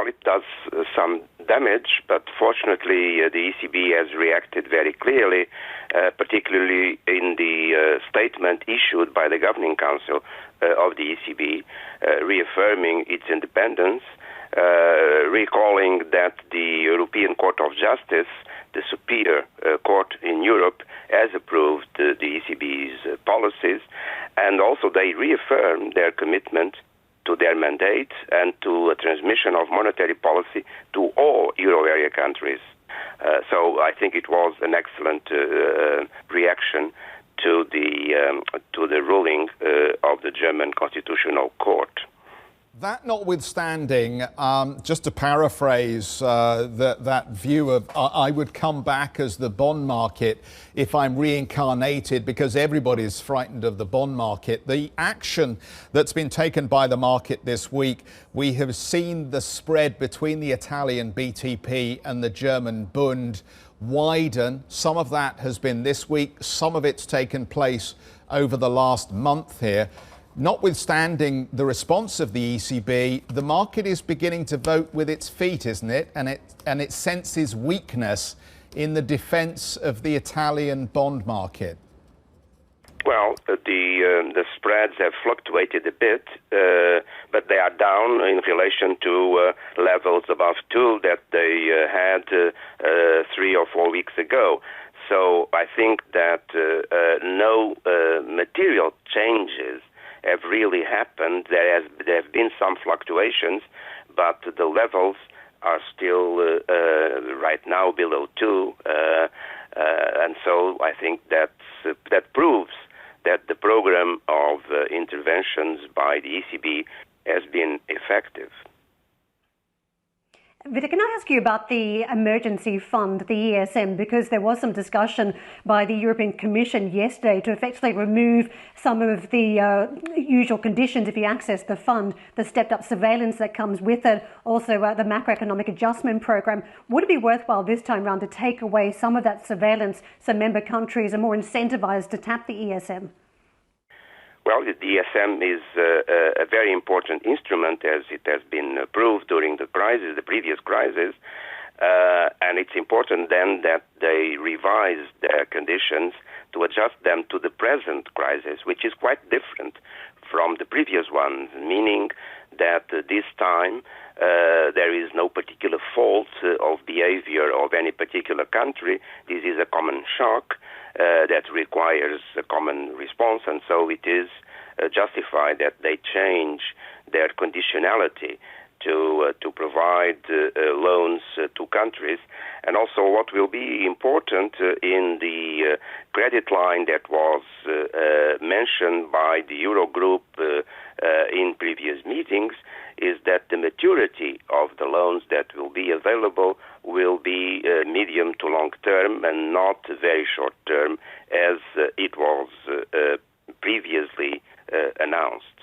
Well, it does some damage, but fortunately the ECB has reacted very clearly, particularly in the statement issued by the Governing Council of the ECB, reaffirming its independence, recalling that the European Court of Justice, the superior court in Europe, has approved the ECB's policies, and also they reaffirmed their commitment to their mandate and to a transmission of monetary policy to all euro area countries. So I think it was an excellent reaction to the ruling of the German Constitutional Court. That notwithstanding, just to paraphrase that view of I would come back as the bond market if I'm reincarnated, because everybody's frightened of the bond market. The action that's been taken by the market this week, we have seen the spread between the Italian BTP and the German Bund widen. Some of that has been this week. Some of it's taken place over the last month here. Notwithstanding the response of the ECB, the market is beginning to vote with its feet, isn't it? And it senses weakness in the defence of the Italian bond market. Well, the spreads have fluctuated a bit, but they are down in relation to levels above 2 that they had 3 or 4 weeks ago. So I think that no material changes have really happened. There have been some fluctuations, but the levels are still right now below 2, and so I think that proves that the program of interventions by the ECB has been effective. Vitor, can I ask you about the emergency fund, the ESM, because there was some discussion by the European Commission yesterday to effectively remove some of the usual conditions if you access the fund, the stepped up surveillance that comes with it, also the macroeconomic adjustment program. Would it be worthwhile this time round to take away some of that surveillance so member countries are more incentivized to tap the ESM? Well, the ESM is a very important instrument, as it has been proved during the previous crisis, and it's important then that they revise their conditions to adjust them to the present crisis, which is quite different from the previous ones, meaning that this time there is no particular fault of behavior of any particular country. This is a common shock that requires a common response, and so it is justified that they change their conditionality to provide loans to countries. And also what will be important in the credit line that was mentioned by the Eurogroup in previous meetings is that the maturity of the loans that will be available will be medium to long term and not very short term as it was previously announced.